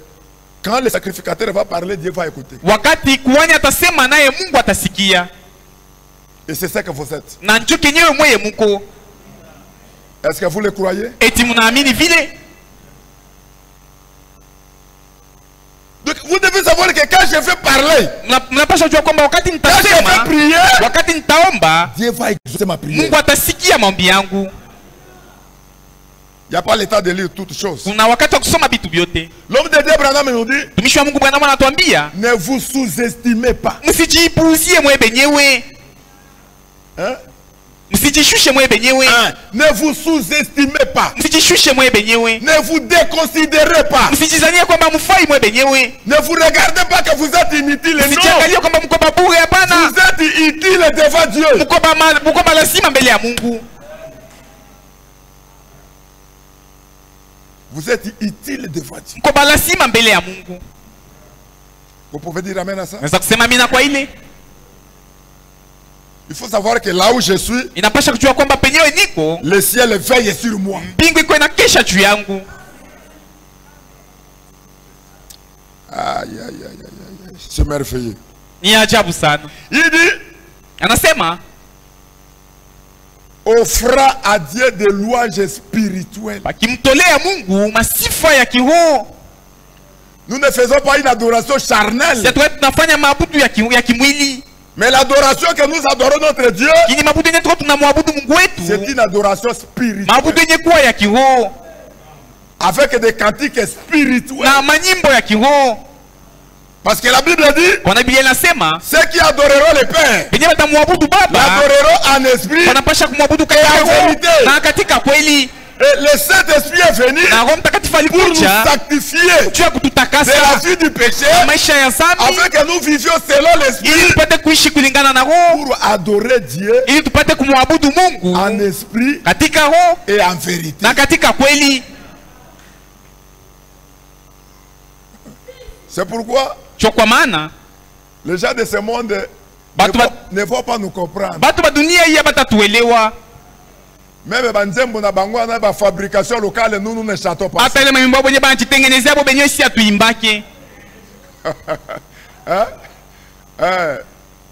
quand le sacrificateur va parler, Dieu va écouter. Et c'est ça que vous êtes. Est-ce que vous le croyez? Donc vous devez savoir que quand je vais parler, quand je vais prier, Dieu va exaucer ma prière. Il n'y a pas l'état de lire toutes choses. L'homme de Dieu Branham nous dit, ne vous sous-estimez pas. Hein? Ne vous sous-estimez pas. Ne vous déconsidérez pas. Ne vous regardez pas que vous êtes inutile. Non. Vous êtes utile devant Dieu. Vous êtes utile devant Dieu. Vous pouvez dire amen à ça? Il faut savoir que là où je suis, le ciel veille sur moi. Aïe, aïe, aïe, aïe. C'est merveilleux. Il dit, offrant à Dieu des louanges spirituelles. Nous ne faisons pas une adoration charnelle. Mais l'adoration que nous adorons notre Dieu, c'est une adoration spirituelle. Avec des cantiques spirituels. Parce que la Bible dit, ceux qui adoreront le Père l'adoreront en esprit et en vérité. Et le Saint-Esprit est venu pour nous sanctifier de la vie du péché, afin que nous vivions selon l'Esprit, pour adorer Dieu en esprit et en vérité. C'est pourquoi les gens de ce monde ne vont pas nous comprendre. Même la fabrication locale, nous ne chantons pas.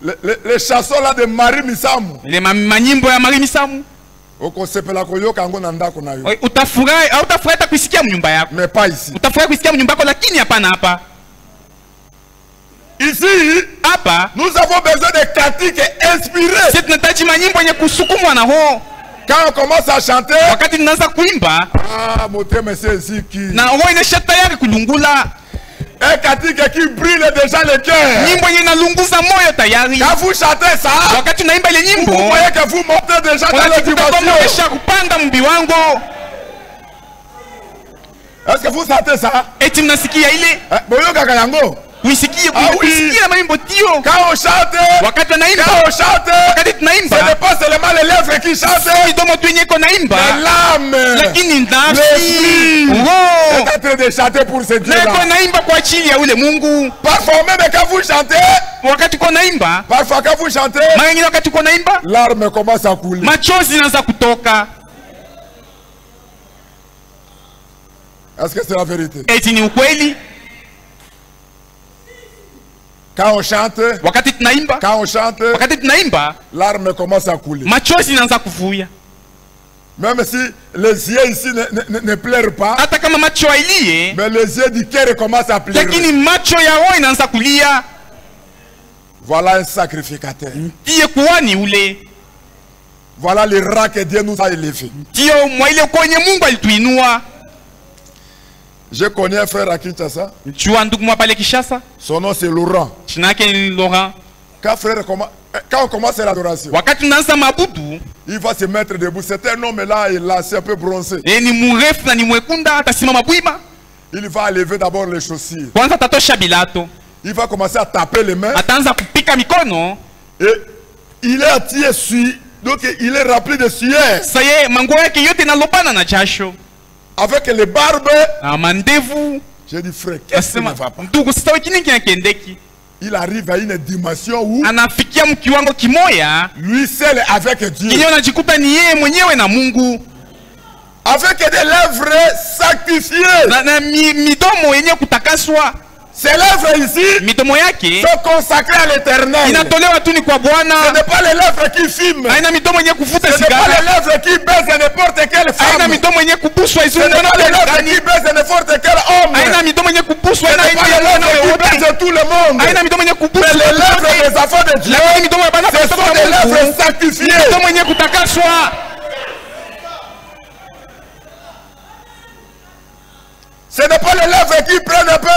Les chansons là de Marie Misamu. Mais pas ici. Ici, nous avons besoin de cantiques inspirés. Quand on commence à chanter, un cantique qui brûle déjà le cœur. Quand vous chantez ça, vous voyez que vous montez déjà dans le dimension. Est-ce que vous sentez ça? kuisikia mambo tio. Quand on chante, wakati naimba, quand on chante, wakati tunaimba, ce n'est pas seulement les lèvres qui chantent, midomo tu yenye iko naimba, mais l'âme, lakini nafsi est en train de chanter pour ce Dieu là. Naimba kwa ajili ya ule Mungu. Parfois même quand vous chantez, wakati uko naimba, parfois quand vous chantez, mara nyingine wakati uko naimba, larmes commencent à couler, machozi yanaanza kutoka. Est-ce que c'est la vérité? Eti ni ukweli? Quand on chante, wakati tunaimba, quand on chante, wakati tunaimba, larmes commencent à couler, machozi yanaanza kuvuya. Même si les yeux ici ne pleurent pas, hata kama macho hailie, mais les yeux du cœur commencent à pleurer. Lakini macho ya roho inaanza kulia. Voilà un sacrificateur. Ndiye kuhani ule. Voilà le rang que Dieu nous a élevé. Ndio mwaile kwenye Mungu alituinua. Je connais un frère à Kinshasa. Jua ndugu mwa pale Kinshasa. Son nom c'est Laurent. Jina yake ni Laurent. Quand on commence l'adoration, wakati tunaanza mabudu, il va se mettre debout. C'est un homme là, il a un peu bronzé. Ni mrefu na ni mwekunda, atasimama bwima. Il va lever d'abord les chaussures. Kwanza tatosha bilato. Il va commencer à taper les mains. Ataanza kupika mikono. Et il est attiré sur, donc il est rempli de sueur. Saye manguo yake yote nalobana na jasho. Avec les barbes. Mandevu. J'ai dit frère, qu'est-ce qui ne va pas? Ndugu sitawi kinini kinakendeki. Il arrive à une dimension où anafikia mkiwango kimoya, lui seul avec Dieu. Kinyo anajikuta ni yeye mwenyewe na Mungu. Avec des lèvres sanctifiées. Na midomo yenye kutakaswa. Ces lèvres ici midomo yake sont consacrées à l'Éternel. Inatolewa tu ni kwa Bwana. Ce n'est pas les lèvres qui fument. Haina midomo yenye kufuta sigara. Ce n'est pas les lèvres qui baisent n'importe quelle femme. Haina midomo yenye kubuswa izuri. Ce n'est pas les lèvres qui baisent n'importe quel homme. Haina midomo yenye kubuswa na hiyo qui baisent tout le monde. Haina midomo yenye kubuswa. Mais les lèvres des enfants de Dieu, ce sont des lèvres sanctifiées. Midomo yenye kutakaswa. Ce n'est pas les lèvres qui prennent un peu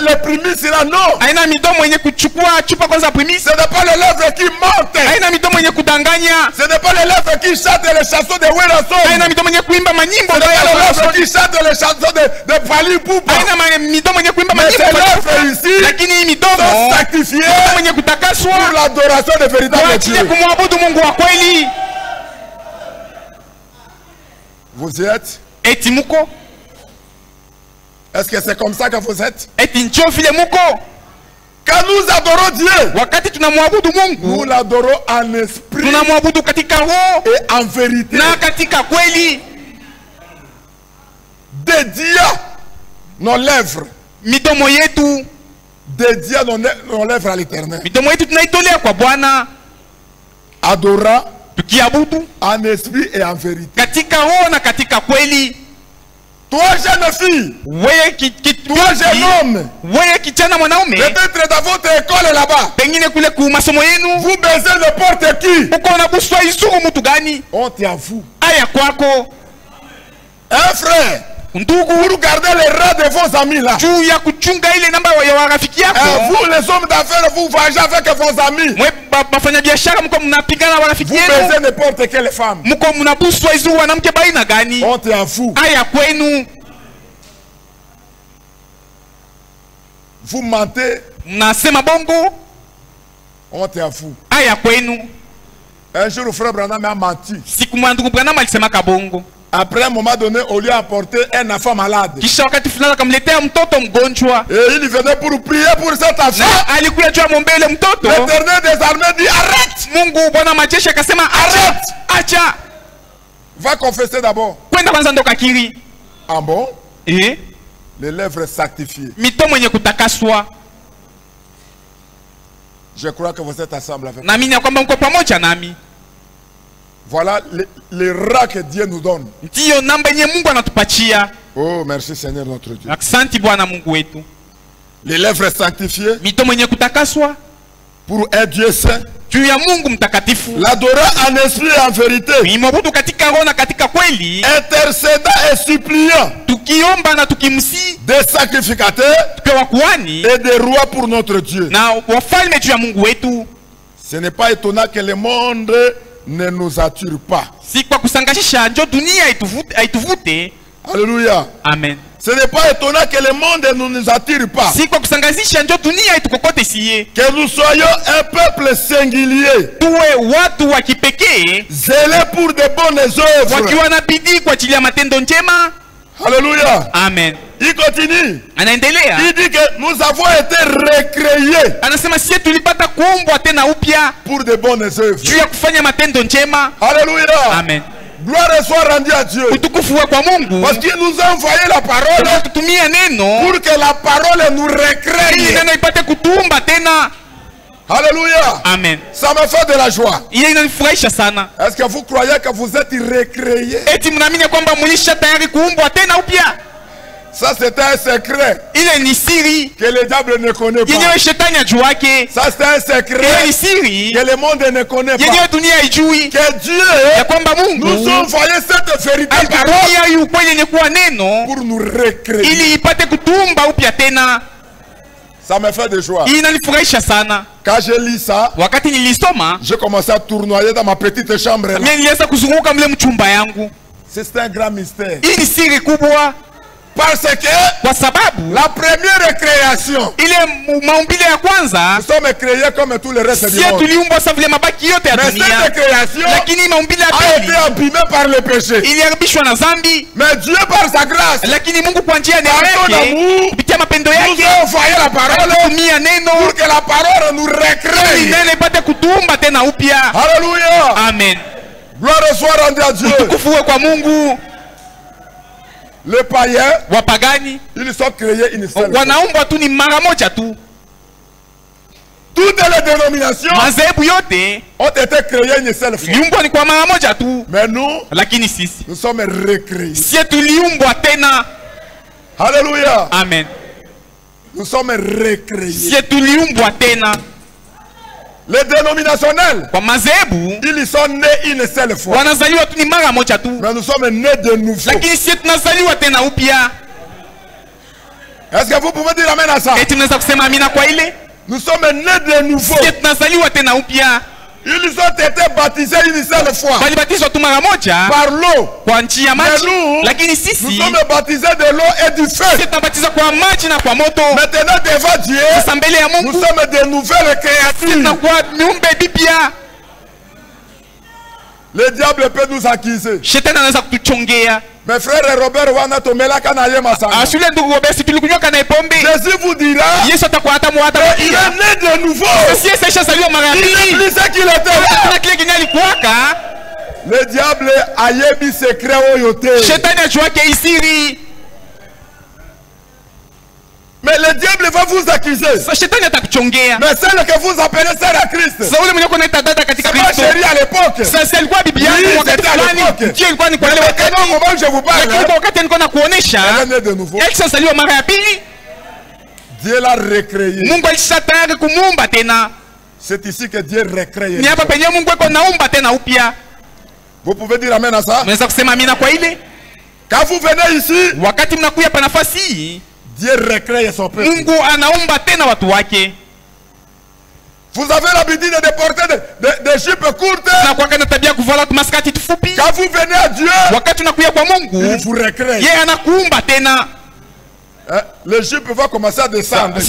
les prémices là, non. Haina midomo yenye kuchukua chupa kwanza prémices. Ce n'est pas les lèvres qui mentent. Haina midomo yenye kudanganya. Ce n'est pas les lèvres qui chantent les chansons de Werason. Haina midomo yenye kuimba manyimbo. Ce n'est pas les lèvres qui chantent les chansons de Fally Ipupa. Haina midomo yenye kuimba manyimbo. Mais ces lèvres ici, lakini midomo sont sanctifiées yenye kutakaswa pour l'adoration de véritable Dieu. Kumwabudu Mungu wa kweli. Vous y êtes? Eti muko? Est-ce que c'est comme ça que vous êtes? Eti njo vile muko? Quand nous adorons Dieu, wakati tunamwabudu Mungu, nous l'adorons en esprit, tunamwabudu katika roho et en vérité, na katika kweli. Dédiant nos lèvres, midomo yetu, dédiant nos lèvres à l'Éternel, midomo yetu tunaitolea kwa Bwana, adorant, tukiabudu en esprit et en vérité, katika roho na katika kweli. Toi jeune fille, toi jeune homme, peut-être dans votre école là-bas, vous baisez n'importe qui, honte à vous. Un frère, pour garder les rats de vos amis là, vous les hommes d'affaires, vous voyagez avec vos amis, vous baisez n'importe quelle femme, honte à vous. Vous mentez, honte à vous. Un jour le frère Branham a menti. Après un moment donné, on lui a apporté un enfant malade. Et il venait pour prier pour cet enfant. L'Éternel des armées dit arrête. Arrête. Va confesser d'abord. Ah bon? Les lèvres sanctifiées. Je crois que vous êtes ensemble avec moi. Voilà les rats que Dieu nous donne. Oh, merci Seigneur notre Dieu. Les lèvres sanctifiées pour un Dieu saint. L'adorant en esprit et en vérité. Intercédant et suppliant. Des sacrificateurs et des rois pour notre Dieu. Ce n'est pas étonnant que le monde ne nous attire pas. Alléluia. Amen. Ce n'est pas étonnant que le monde ne nous attire pas. Que nous soyons un peuple singulier, zélé pour de bonnes œuvres. Alléluia. Amen. Il continue. Il dit que nous avons été recréés pour de bonnes œuvres. Alléluia. Amen. Gloire soit rendue à Dieu. Parce qu'il nous a envoyé la parole pour que la parole nous recrée. Alléluia. Amen. Ça me fait de la joie. Est-ce que vous croyez que vous êtes recréés? Ça c'est un secret que le diable ne connaît pas. Ça c'est un secret que le monde ne connaît pas. Que Dieu nous a envoyé cette véritable parole pour nous recréer. Ça me fait de joie. Quand je lis ça, je commence à tournoyer dans ma petite chambre là. C'est un grand mystère. Parce que la première création, nous sommes créés comme tous les restes du monde. Mais cette création a été abîmée par le péché. Mais Dieu par sa grâce, par son amour, nous a envoyé la parole pour que la parole nous recrée. Alléluia. Amen. Gloire soit rendue à Dieu. Les païens, ils sont créés une seule fois. Toutes les dénominations ont été créées une seule fois. Mais nous sommes recréés. Alléluia. Amen. Nous sommes recréés. Les dénominationnels, ils sont nés une seule fois. Mais nous sommes nés de nouveau. Est-ce que vous pouvez dire amen à ça? Nous sommes nés de nouveau. Ils ont été baptisés une seule fois par l'eau. Mais nous sommes baptisés de l'eau et du feu. Maintenant devant Dieu, nous sommes de nouvelles créatures. Le diable peut nous accuser. Mes frères Robert Jésus vous dira il est né de nouveau. Il est plus ce qu'il était. Le diable a yebi secret oyote. Mais le diable va vous accuser. Mais celle que vous appelez sœur à Christ, c'est pas chérie à l'époque. Oui, c'était à l'époque. Mais maintenant, au moment où je vous parle, elle est née de nouveau. Dieu l'a recréé. C'est ici que Dieu recrée. Vous pouvez dire amen à ça? Quand vous venez ici, Dieu recrée son peuple. Vous avez l'habitude de porter des jupes courtes. Quand vous venez à Dieu, il vous recrée. Les jupes vont commencer à descendre.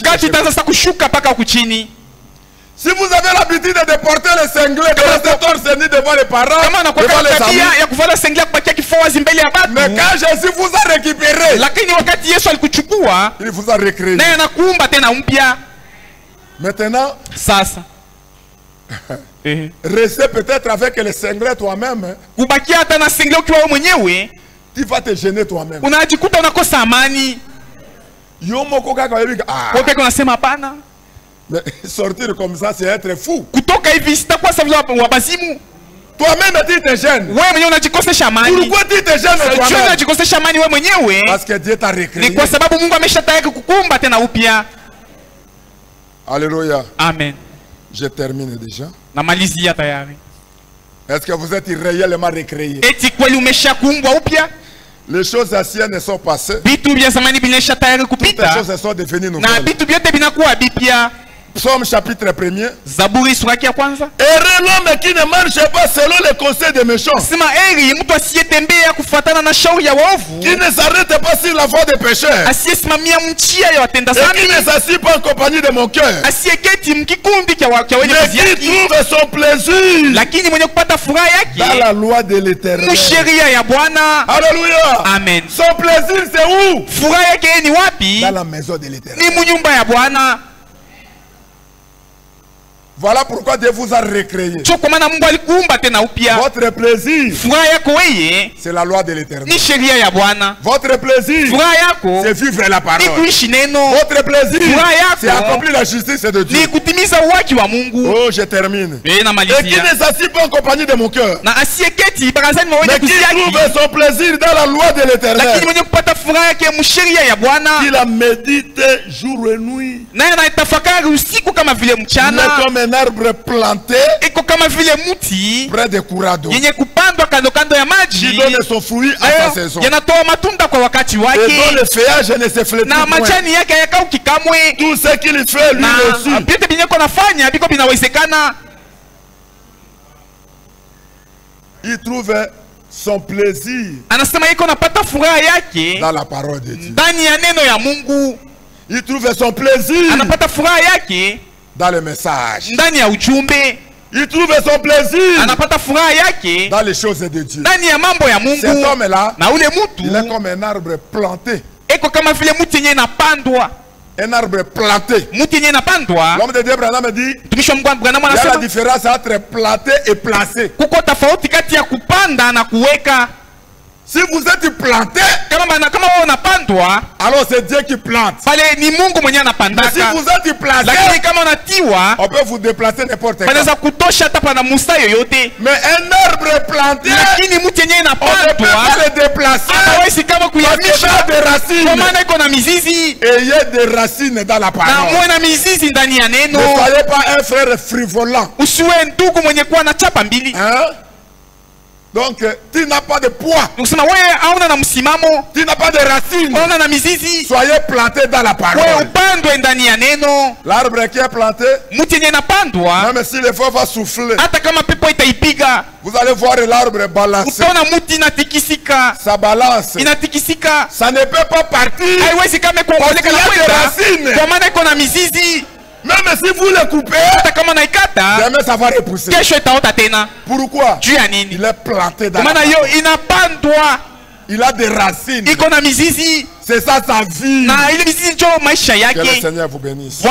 Si vous avez l'habitude de porter les cinglés, de rester torse nu devant les parents, devant les amis, mais quand Jésus vous a récupéré, il vous a recréé. Maintenant, restez peut-être avec les cinglés toi-même. Tu vas te gêner toi-même. Mais sortir comme ça, c'est être fou. Toi-même, tu te gênes. Pourquoi tu te gênes toi-même? Parce que Dieu t'a recréé. Alléluia. Amen. Je termine déjà. Est-ce que vous êtes réellement recréés? Les choses anciennes sont passées. Toutes les choses sont devenues nouvelles. Psaume chapitre 1er. Zaburi sura ya kwanza. Heureux l'homme qui ne marche pas selon les conseils des méchants. Sema heri mtu asiyetembea kufuatana na shauri ya waovu. Qui ne s'arrête pas sur la voie des pécheurs. Asiyesimamia njia ya watenda dhambi. Et qui ne s'assied pas en compagnie de mon cœur. Asiyeketi mkikundi cha wenye kuziyaki. Mais qui trouve son plaisir. Lakini mwenye kupata furaha yake dans la loi de l'Éternel. Sheria ya Bwana. Alléluia. Amen. Son plaisir c'est où? Furaha yake ni wapi? Dans la maison de l'Éternel. Ni munyumba ya Bwana. Voilà pourquoi Dieu vous a recréé. Votre plaisir, c'est la loi de l'Éternel. Votre plaisir, c'est vivre la parole. Votre plaisir, c'est accomplir la justice de Dieu. Oh, je termine. Et qui ne s'assied pas en compagnie de mon cœur, mais qui trouve son plaisir dans la loi de l'Éternel, qui la médite jour et nuit. Comme un arbre planté près des courants d'eau, qui donne son fruit à sa saison, et dont le feuillage ne se flétrit point. Tout ce qu'il fait lui aussi, il trouve son plaisir dans la parole de Dieu. Il trouve son plaisir dans le message. Il trouve son plaisir dans les choses de Dieu. Cet homme-là, il est comme un arbre planté. Un arbre planté. L'homme de Dieu Branham dit, il y a la différence entre planté et placé. Si vous êtes planté, alors c'est Dieu qui plante. Mais si vous êtes placé, on peut vous déplacer n'importe quand. Mais un arbre planté, on ne peut pas le déplacer. Parce qu'il a des racines. Et il y a des racines dans la parole. Ne soyez pas un frère frivolant. Hein? Donc, tu n'as pas de poids. Tu n'as pas de racines. Soyez plantés dans la parole. L'arbre qui est planté, même si le feu va souffler, vous allez voir l'arbre balancer. Ça balance. Ça ne peut pas partir. Parce qu'il y a des racines. Même si vous le coupez, demain ça va repousser. Pourquoi? Il est planté dans la parole. Il a des racines. C'est ça sa vie. Que le Seigneur vous bénisse.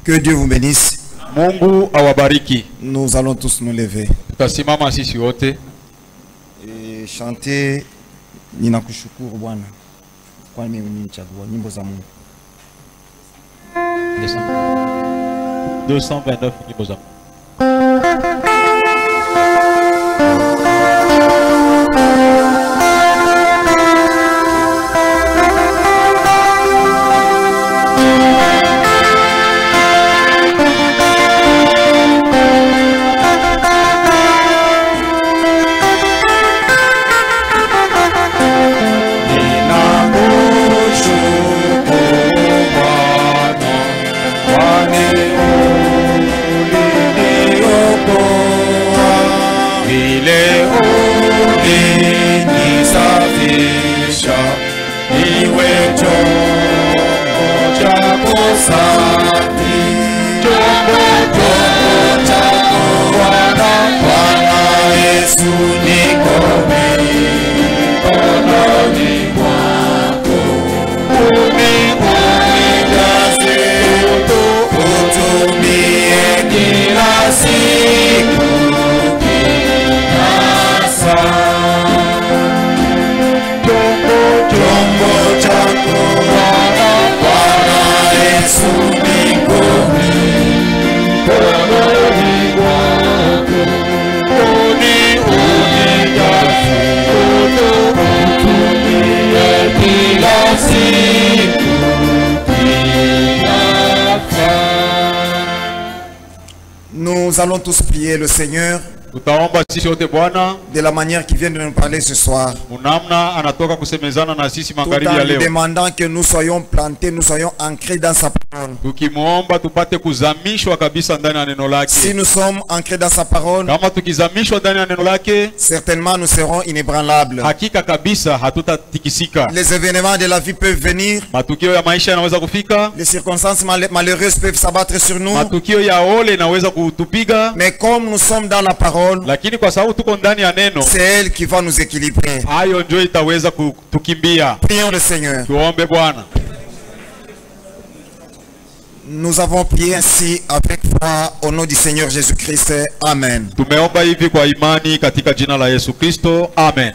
Que Dieu vous bénisse. Mungu awabariki. Nous allons tous nous lever tutasimama sisi wote et chanter ninakushukuru Bwana kwa mimi unichagua nyimbo za Mungu 229 nyimbo za Mungu. Nous allons tous prier le Seigneur de la manière qu'il vient de nous parler ce soir. Tout en lui demandant que nous soyons plantés, nous soyons ancrés dans sa parole. Si nous sommes ancrés dans sa parole, certainement nous serons inébranlables. Les événements de la vie peuvent venir. Les circonstances malheureuses peuvent s'abattre sur nous. Mais comme nous sommes dans la parole, c'est elle qui va nous équilibrer. Prions le Seigneur. Nous avons prié ainsi avec foi au nom du Seigneur Jésus-Christ. Amen. Tumeomba hivi kwa imani katika jina la Yesu Kristo. Amen.